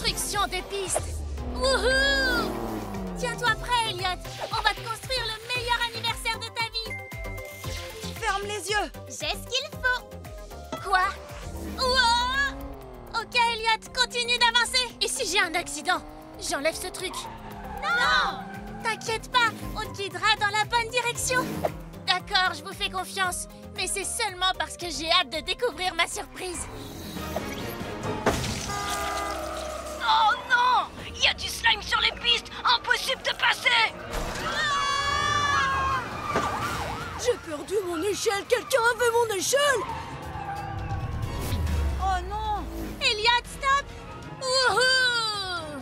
construction de pistes. Wouhou! Tiens-toi prêt, Elliot. On va te construire le meilleur anniversaire de ta vie. Ferme les yeux. J'ai ce qu'il faut. Quoi? Wow! Ok, Elliot, continue d'avancer. Et si j'ai un accident, j'enlève ce truc. Non! T'inquiète pas, on te guidera dans la bonne direction. D'accord, je vous fais confiance. Mais c'est seulement parce que j'ai hâte de découvrir ma surprise. Oh non! Il y a du slime sur les pistes! Impossible de passer! J'ai perdu mon échelle. Quelqu'un veut mon échelle? Oh non! Elliot, stop! Wouhou!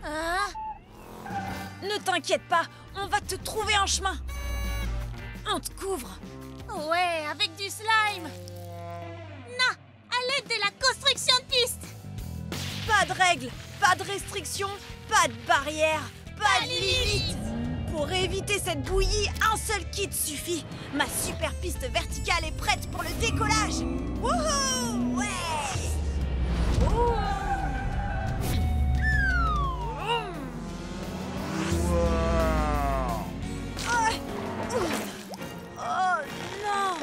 Hein? Ne t'inquiète pas, on va te trouver un chemin. On te couvre. Ouais, avec du slime. Non, à l'aide de la construction de pistes. Pas de règles, pas de restrictions, pas de barrières, pas de limites. Pour éviter cette bouillie, un seul kit suffit. Ma super piste verticale est prête pour le décollage. Wouhou! Ouais! Ouh. Oh non!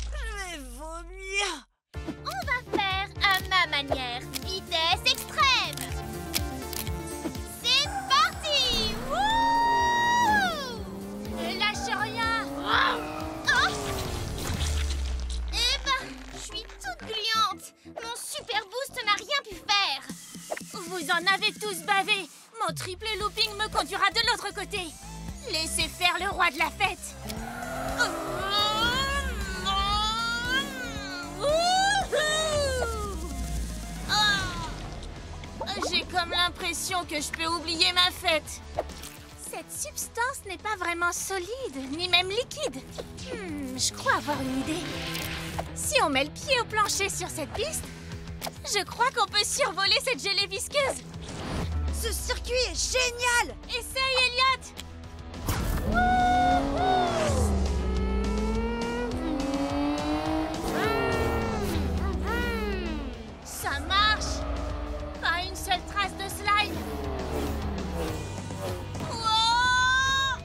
Je vais vomir. On va faire à ma manière. Vitesse extrême. C'est parti! Wouh! Ne lâche rien. Oh! Eh ben, je suis toute gluante. Mon super boost n'a rien pu faire. Vous en avez tous bavé. Mon triple looping me conduira de l'autre côté. Laissez faire le roi de la fête. J'ai comme l'impression que je peux oublier ma fête. Cette substance n'est pas vraiment solide, ni même liquide. Je crois avoir une idée. Si on met le pied au plancher sur cette piste, je crois qu'on peut survoler cette gelée visqueuse. Ce circuit est génial. Essaye, Elliot. Ça marche. Pas une seule trace de slime. Wow!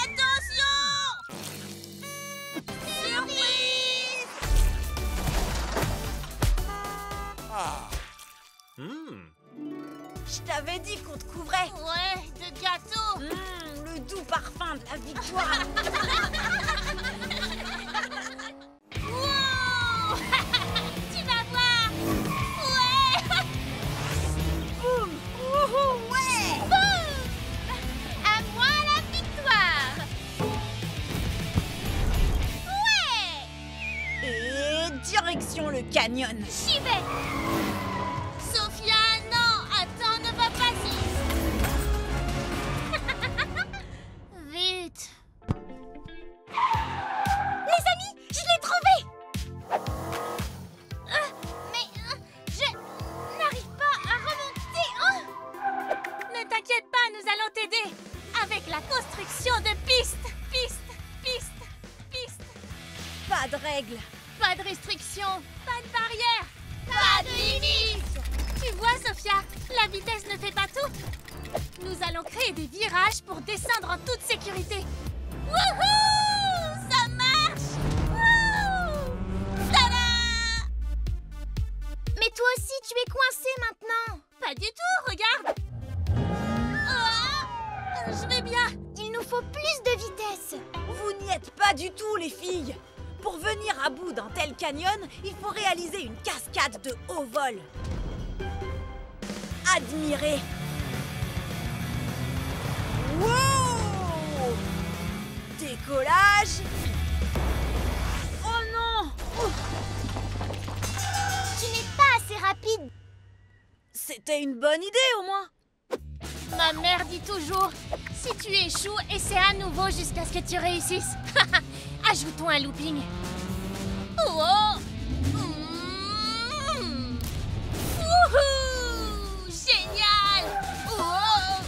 Attention! Surprise! Je t'avais dit qu'on te couvrait. Ouais, de gâteau. Le doux parfum de la victoire. Wow! Tu vas voir. Ouais! Boum! Wouhou! Ouais! Boum! À moi la victoire! Ouais! Et direction le canyon. J'y vais! Sophia, non! Attends, ne va pas si... Vite! Les amis, je l'ai trouvé! Je n'arrive pas à remonter. Ne t'inquiète pas, nous allons t'aider avec la construction de pistes. Pistes. Pas de règles. Pas de restrictions, pas de barrières, pas de limites. Tu vois, Sophia, la vitesse ne fait pas tout. Nous allons créer des virages pour descendre en toute sécurité. Wouhou! Ça marche! Wouh! Tada! Mais toi aussi, tu es coincé maintenant. Pas du tout, regarde. Je vais bien. Il nous faut plus de vitesse. Vous n'y êtes pas du tout, les filles. Pour venir à bout d'un tel canyon, il faut réaliser une cascade de haut vol. Admirez. Wow! Décollage. Oh non! Tu n'es pas assez rapide. C'était une bonne idée, au moins. Ma mère dit toujours, si tu échoues, essaie à nouveau jusqu'à ce que tu réussisses. Ajoutons un looping. Oh! Wouhou! Génial! Oh!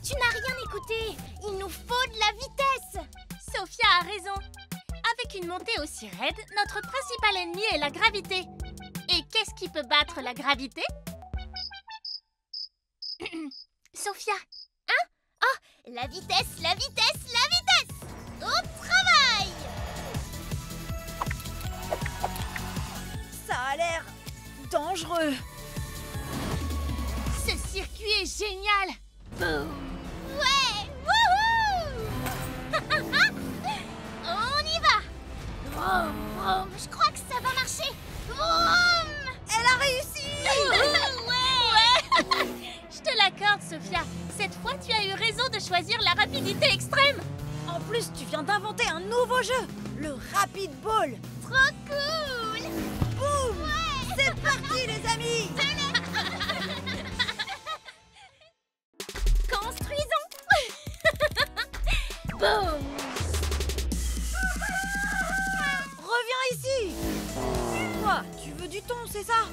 Tu n'as rien écouté. Il nous faut de la vitesse. Sophia a raison. Avec qu'une montée aussi raide, notre principal ennemi est la gravité. Et qu'est-ce qui peut battre la gravité? Sophia? Hein? Oh, la vitesse, la vitesse, la vitesse! Au travail! Ça a l'air dangereux. Ce circuit est génial! Boum! Ouais! Wouhou! On y va! Vroom, vroom, je crois que ça va marcher! Vroom! Elle a réussi! Ouais! Je te l'accorde, Sophia. Cette fois, tu as eu raison de choisir la rapidité extrême. En plus, tu viens d'inventer un nouveau jeu, le Rapid Ball. Trop cool! Boum! Ouais! C'est parti, les amis! Construisons! Boum! Reviens ici! Quoi? Tu veux du thon, c'est ça?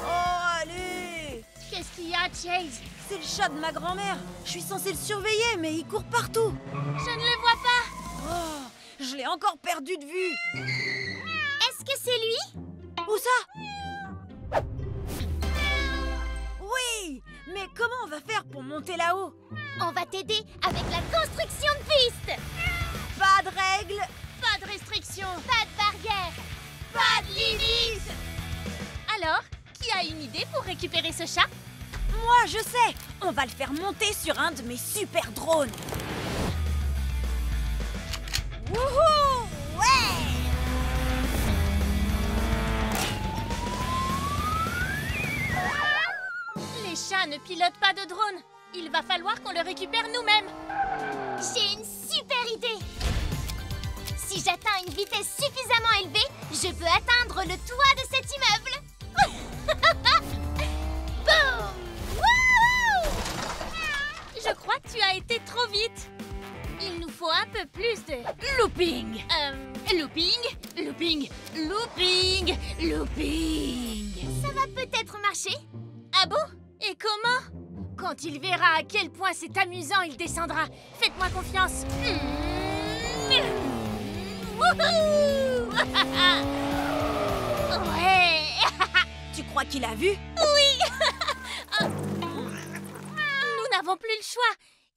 Oh, allez! Qu'est-ce qu'il y a, Chase? C'est le chat de ma grand-mère. Je suis censée le surveiller, mais il court partout. Je ne le vois pas. Oh, je l'ai encore perdu de vue. Est-ce que c'est lui? Où ça? Oui! Mais comment on va faire pour monter là-haut? On va t'aider avec la construction de piste! Pas de règles, Pas de restriction. Pas de barrière! pas de limites! Alors, qui a une idée pour récupérer ce chat? Moi, je sais! On va le faire monter sur un de mes super drones. Wouhou! Ouais! Les chats ne pilotent pas de drone. Il va falloir qu'on le récupère nous-mêmes. J'ai une super idée! Si j'atteins une vitesse suffisamment élevée, je peux atteindre le toit de cet immeuble! Boum! Wouhou! Je crois que tu as été trop vite. Il nous faut un peu plus de looping. Looping. Ça va peut-être marcher? Ah bon? Et comment? Quand il verra à quel point c'est amusant, il descendra. Faites-moi confiance. Wouhou! Ouais. Tu crois qu'il a vu? Nous n'avons plus le choix.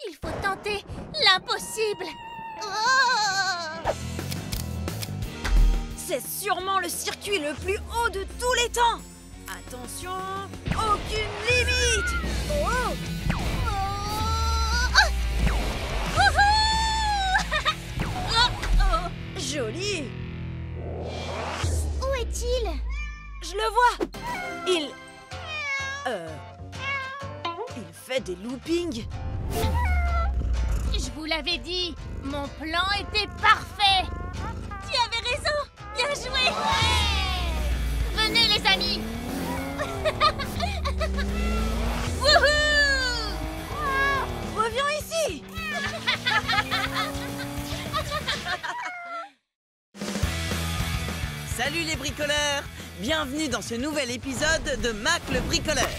Il faut tenter l'impossible. Oh! C'est sûrement le circuit le plus haut de tous les temps. Attention, aucune limite. Oh! Joli. Où est-il? Je le vois. Il fait des loopings. Je vous l'avais dit, mon plan était parfait. Tu avais raison. Bien joué. Venez les amis. Wouhou! Reviens ici. Salut les bricoleurs! Bienvenue dans ce nouvel épisode de Mac le bricoleur.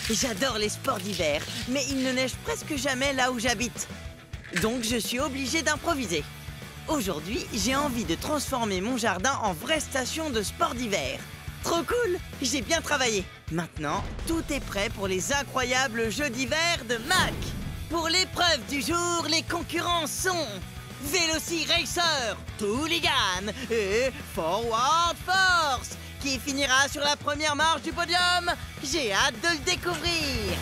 J'adore les sports d'hiver, mais il ne neige presque jamais là où j'habite. Donc je suis obligé d'improviser. Aujourd'hui, j'ai envie de transformer mon jardin en vraie station de sport d'hiver. Trop cool! J'ai bien travaillé. Maintenant, tout est prêt pour les incroyables jeux d'hiver de Mac. Pour l'épreuve du jour, les concurrents sont Velociracer, Tooligan et Forward Force. Qui finira sur la première marche du podium? J'ai hâte de le découvrir.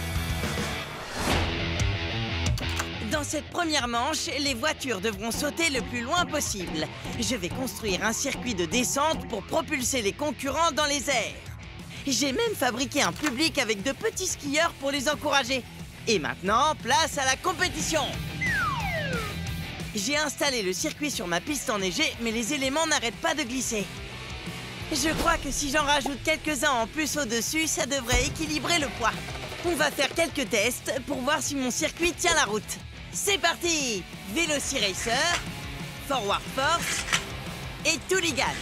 Dans cette première manche, les voitures devront sauter le plus loin possible. Je vais construire un circuit de descente pour propulser les concurrents dans les airs. J'ai même fabriqué un public avec de petits skieurs pour les encourager. Et maintenant, place à la compétition. J'ai installé le circuit sur ma piste enneigée, mais les éléments n'arrêtent pas de glisser. Je crois que si j'en rajoute quelques-uns en plus au-dessus, ça devrait équilibrer le poids. On va faire quelques tests pour voir si mon circuit tient la route. C'est parti! Velociracer, Forward Force et Tooligan.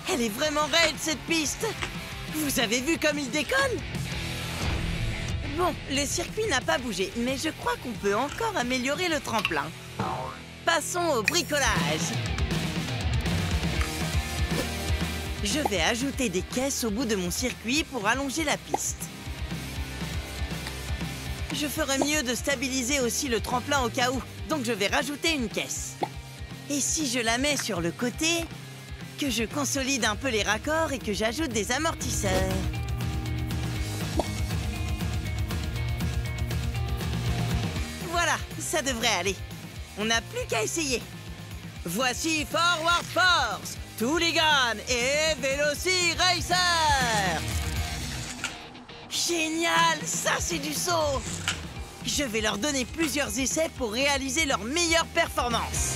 Elle est vraiment raide cette piste! Vous avez vu comme il décolle? Bon, le circuit n'a pas bougé, mais je crois qu'on peut encore améliorer le tremplin. passons au bricolage. Je vais ajouter des caisses au bout de mon circuit pour allonger la piste. Je ferais mieux de stabiliser aussi le tremplin au cas où, donc je vais rajouter une caisse. Et si je la mets sur le côté, que je consolide un peu les raccords et que j'ajoute des amortisseurs. Voilà, ça devrait aller. On n'a plus qu'à essayer. Voici Forward Force, Tooligan et Veloci Racer. Génial, ça c'est du saut. Je vais leur donner plusieurs essais pour réaliser leur meilleure performance.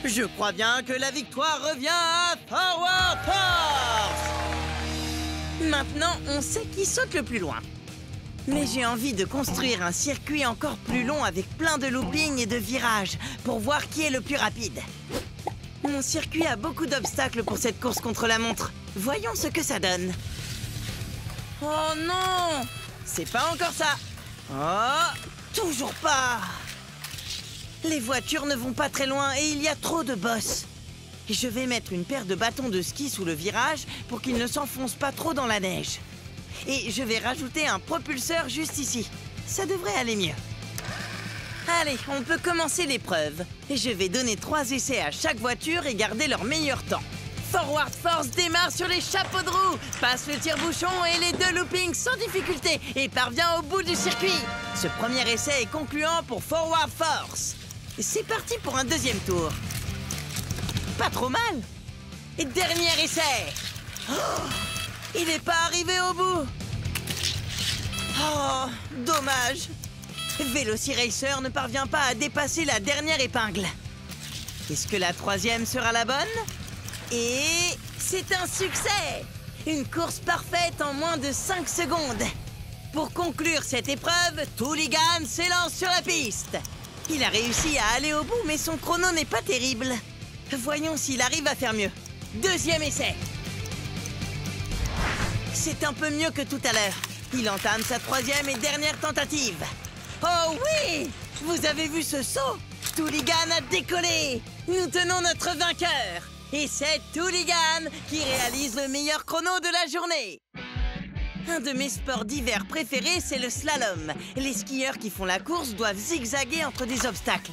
Je crois bien que la victoire revient à Forward Force. Maintenant, on sait qui saute le plus loin. Mais j'ai envie de construire un circuit encore plus long avec plein de loopings et de virages pour voir qui est le plus rapide. Mon circuit a beaucoup d'obstacles pour cette course contre la montre. Voyons ce que ça donne. Oh non! C'est pas encore ça. Oh, toujours pas. Les voitures ne vont pas très loin et il y a trop de bosses. Je vais mettre une paire de bâtons de ski sous le virage pour qu'ils ne s'enfoncent pas trop dans la neige. Et je vais rajouter un propulseur juste ici. Ça devrait aller mieux. Allez, on peut commencer l'épreuve. Je vais donner 3 essais à chaque voiture et garder leur meilleur temps. Forward Force démarre sur les chapeaux de roue, passe le tire-bouchon et les 2 loopings sans difficulté et parvient au bout du circuit. Ce premier essai est concluant pour Forward Force. C'est parti pour un deuxième tour. Pas trop mal. Et dernier essai. Oh, il n'est pas arrivé au bout. Oh, dommage. Veloci Racer ne parvient pas à dépasser la dernière épingle. Est-ce que la 3e sera la bonne? Et c'est un succès! Une course parfaite en moins de 5 secondes. Pour conclure cette épreuve, Tooligan s'élance sur la piste. Il a réussi à aller au bout, mais son chrono n'est pas terrible. Voyons s'il arrive à faire mieux. Deuxième essai. C'est un peu mieux que tout à l'heure. Il entame sa 3e et dernière tentative. Oh oui! Vous avez vu ce saut? Tooligan a décollé! Nous tenons notre vainqueur! Et c'est Tooligan qui réalise le meilleur chrono de la journée! Un de mes sports d'hiver préférés, c'est le slalom. Les skieurs qui font la course doivent zigzaguer entre des obstacles.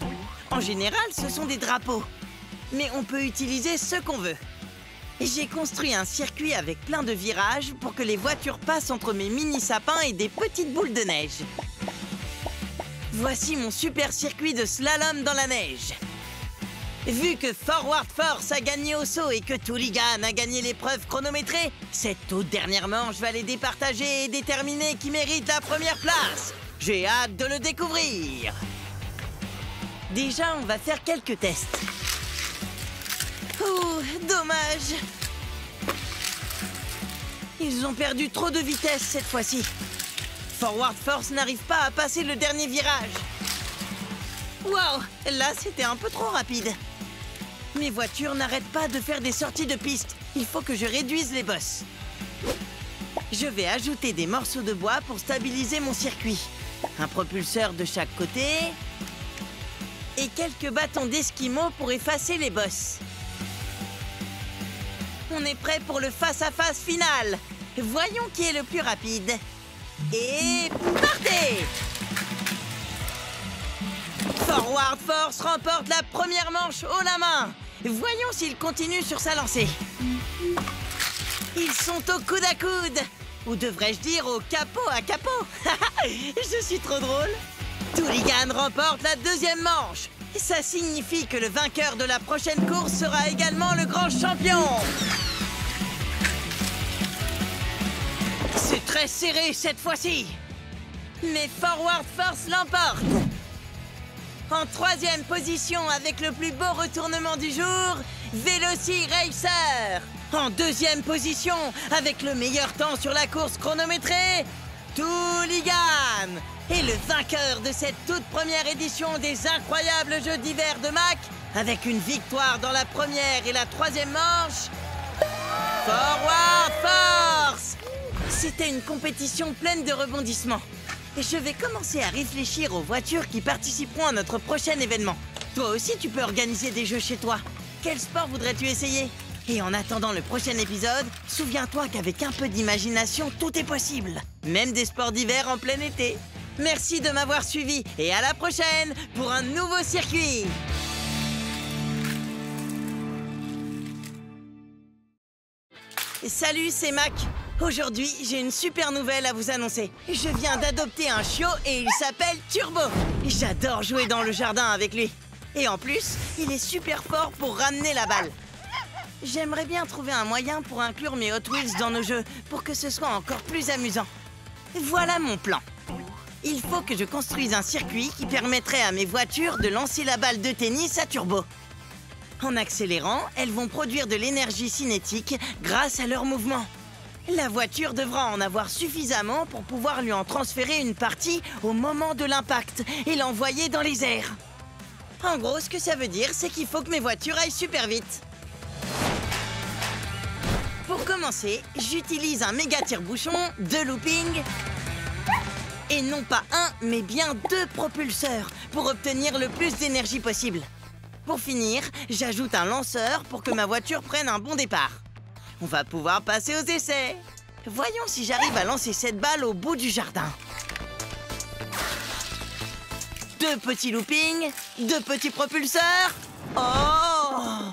En général, ce sont des drapeaux. Mais on peut utiliser ce qu'on veut. J'ai construit un circuit avec plein de virages pour que les voitures passent entre mes mini-sapins et des petites boules de neige. Voici mon super circuit de slalom dans la neige. Vu que Forward Force a gagné au saut et que Tooligan a gagné l'épreuve chronométrée, cette toute dernière manche va les départager et déterminer qui mérite la première place. J'ai hâte de le découvrir. Déjà, on va faire quelques tests. Ouh, dommage. Ils ont perdu trop de vitesse cette fois-ci. Forward Force n'arrive pas à passer le dernier virage. Wow, là c'était un peu trop rapide. Mes voitures n'arrêtent pas de faire des sorties de piste. Il faut que je réduise les bosses. Je vais ajouter des morceaux de bois pour stabiliser mon circuit. Un propulseur de chaque côté. Et quelques bâtons d'esquimaux pour effacer les bosses. On est prêt pour le face-à-face final. Voyons qui est le plus rapide. Et partez! Forward Force remporte la première manche haut la main. Voyons s'il continue sur sa lancée. Ils sont au coude à coude. Ou devrais-je dire au capot à capot. Je suis trop drôle. Tooligan remporte la deuxième manche. Ça signifie que le vainqueur de la prochaine course sera également le grand champion. C'est très serré cette fois-ci. Mais Forward Force l'emporte. En 3e position avec le plus beau retournement du jour, Veloci Racer. En 2e position avec le meilleur temps sur la course chronométrée, Tooligan. Et le vainqueur de cette toute première édition des incroyables Jeux d'hiver de Mac, avec une victoire dans la première et la 3e manche, Forward Force! C'était une compétition pleine de rebondissements. Et je vais commencer à réfléchir aux voitures qui participeront à notre prochain événement. Toi aussi, tu peux organiser des jeux chez toi. Quel sport voudrais-tu essayer? Et en attendant le prochain épisode, souviens-toi qu'avec un peu d'imagination, tout est possible. Même des sports d'hiver en plein été. Merci de m'avoir suivi et à la prochaine pour un nouveau circuit. Salut, c'est Mac. Aujourd'hui, j'ai une super nouvelle à vous annoncer. Je viens d'adopter un chiot et il s'appelle Turbo. J'adore jouer dans le jardin avec lui. Et en plus, il est super fort pour ramener la balle. J'aimerais bien trouver un moyen pour inclure mes Hot Wheels dans nos jeux, pour que ce soit encore plus amusant. Voilà mon plan. Il faut que je construise un circuit qui permettrait à mes voitures de lancer la balle de tennis à turbo. En accélérant, elles vont produire de l'énergie cinétique grâce à leur mouvement. La voiture devra en avoir suffisamment pour pouvoir lui en transférer une partie au moment de l'impact et l'envoyer dans les airs. En gros, ce que ça veut dire, c'est qu'il faut que mes voitures aillent super vite. Pour commencer, j'utilise un méga tire-bouchon, 2 loopings, et non pas un, mais bien 2 propulseurs pour obtenir le plus d'énergie possible. Pour finir, j'ajoute un lanceur pour que ma voiture prenne un bon départ. On va pouvoir passer aux essais. Voyons si j'arrive à lancer cette balle au bout du jardin. 2 petits loopings, 2 petits propulseurs. Oh!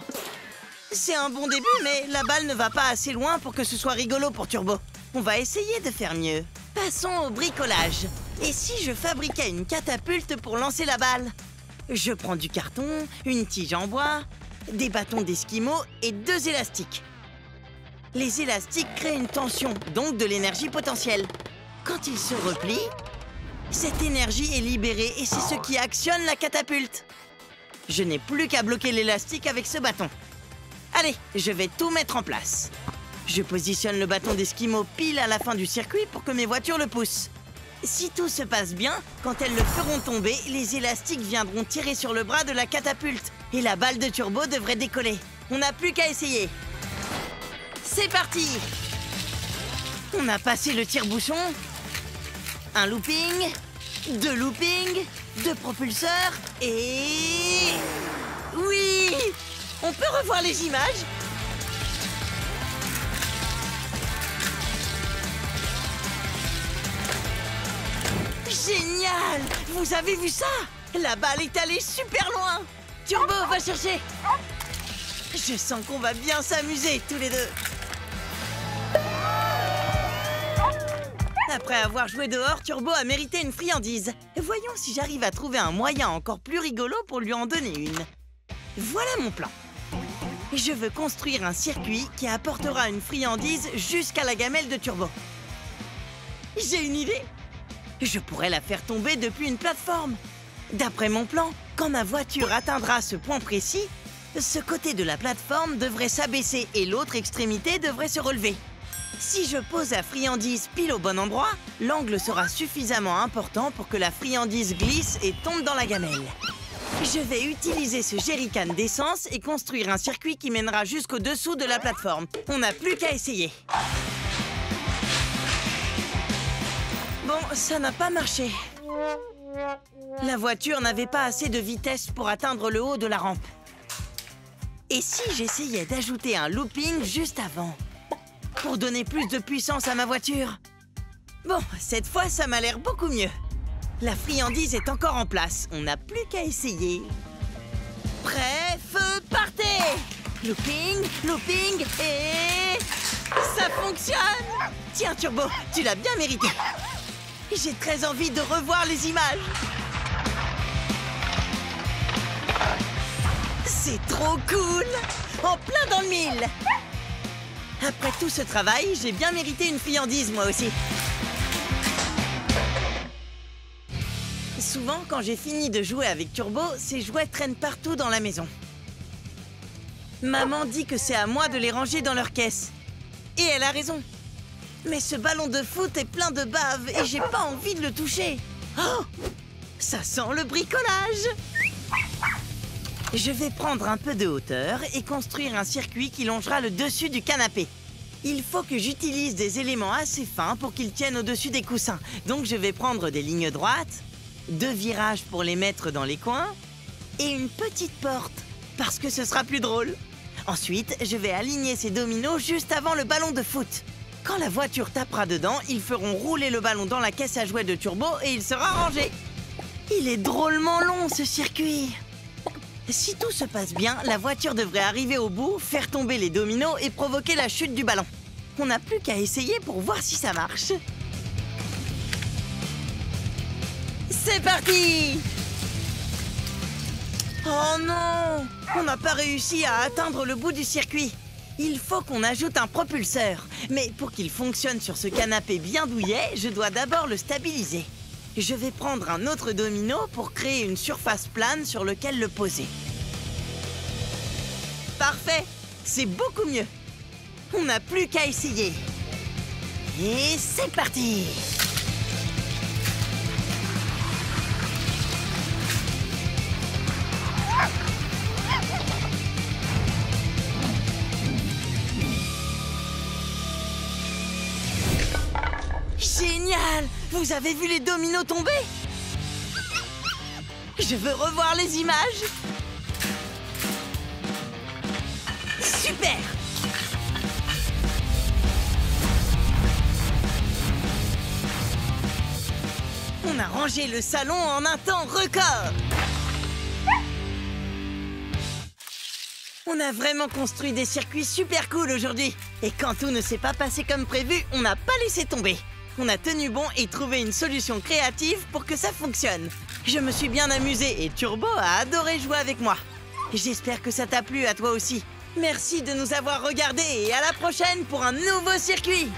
C'est un bon début, mais la balle ne va pas assez loin pour que ce soit rigolo pour Turbo. On va essayer de faire mieux. Passons au bricolage. Et si je fabriquais une catapulte pour lancer la balle? Je prends du carton, une tige en bois, des bâtons d'esquimau et 2 élastiques. Les élastiques créent une tension, donc de l'énergie potentielle. Quand ils se replient, cette énergie est libérée et c'est ce qui actionne la catapulte. Je n'ai plus qu'à bloquer l'élastique avec ce bâton. Allez, je vais tout mettre en place. Je positionne le bâton d'esquimau pile à la fin du circuit pour que mes voitures le poussent. Si tout se passe bien, quand elles le feront tomber, les élastiques viendront tirer sur le bras de la catapulte et la balle de turbo devrait décoller. On n'a plus qu'à essayer. C'est parti! On a passé le tire-bouchon, un looping, 2 loopings, 2 propulseurs et... Oui! On peut revoir les images? Génial! Vous avez vu ça? La balle est allée super loin! Turbo, va chercher! Je sens qu'on va bien s'amuser tous les deux. Après avoir joué dehors, Turbo a mérité une friandise. Voyons si j'arrive à trouver un moyen encore plus rigolo pour lui en donner une. Voilà mon plan. Je veux construire un circuit qui apportera une friandise jusqu'à la gamelle de Turbo. J'ai une idée! Je pourrais la faire tomber depuis une plateforme. D'après mon plan, quand ma voiture atteindra ce point précis, ce côté de la plateforme devrait s'abaisser et l'autre extrémité devrait se relever. Si je pose la friandise pile au bon endroit, l'angle sera suffisamment important pour que la friandise glisse et tombe dans la gamelle. Je vais utiliser ce jerrycan d'essence et construire un circuit qui mènera jusqu'au-dessous de la plateforme. On n'a plus qu'à essayer. Bon, ça n'a pas marché. La voiture n'avait pas assez de vitesse pour atteindre le haut de la rampe. Et si j'essayais d'ajouter un looping juste avant, pour donner plus de puissance à ma voiture? Bon, cette fois, ça m'a l'air beaucoup mieux. La friandise est encore en place. On n'a plus qu'à essayer. Prêt, feu, partez! Looping, looping et... ça fonctionne! Tiens, Turbo, tu l'as bien mérité. J'ai très envie de revoir les images. C'est trop cool! En plein dans le mille! Après tout ce travail, j'ai bien mérité une friandise, moi aussi. Souvent, quand j'ai fini de jouer avec Turbo, ces jouets traînent partout dans la maison. Maman dit que c'est à moi de les ranger dans leur caisse. Et elle a raison. Mais ce ballon de foot est plein de bave et j'ai pas envie de le toucher. Oh! Ça sent le bricolage! Je vais prendre un peu de hauteur et construire un circuit qui longera le dessus du canapé. Il faut que j'utilise des éléments assez fins pour qu'ils tiennent au-dessus des coussins. Donc je vais prendre des lignes droites, 2 virages pour les mettre dans les coins, et une petite porte, parce que ce sera plus drôle. Ensuite, je vais aligner ces dominos juste avant le ballon de foot. Quand la voiture tapera dedans, ils feront rouler le ballon dans la caisse à jouets de Turbo et il sera rangé. Il est drôlement long, ce circuit. Si tout se passe bien, la voiture devrait arriver au bout, faire tomber les dominos et provoquer la chute du ballon. On n'a plus qu'à essayer pour voir si ça marche. C'est parti! Oh non! On n'a pas réussi à atteindre le bout du circuit. Il faut qu'on ajoute un propulseur. Mais pour qu'il fonctionne sur ce canapé bien douillet, je dois d'abord le stabiliser. Je vais prendre un autre domino pour créer une surface plane sur laquelle le poser. Parfait! C'est beaucoup mieux. On n'a plus qu'à essayer. Et c'est parti! Génial! Vous avez vu les dominos tomber? Je veux revoir les images. Super! On a rangé le salon en un temps record. On a vraiment construit des circuits super cool aujourd'hui. Et quand tout ne s'est pas passé comme prévu, on n'a pas laissé tomber. On a tenu bon et trouvé une solution créative pour que ça fonctionne. Je me suis bien amusée et Turbo a adoré jouer avec moi. J'espère que ça t'a plu à toi aussi. Merci de nous avoir regardés et à la prochaine pour un nouveau circuit.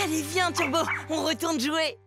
Allez, viens Turbo, on retourne jouer.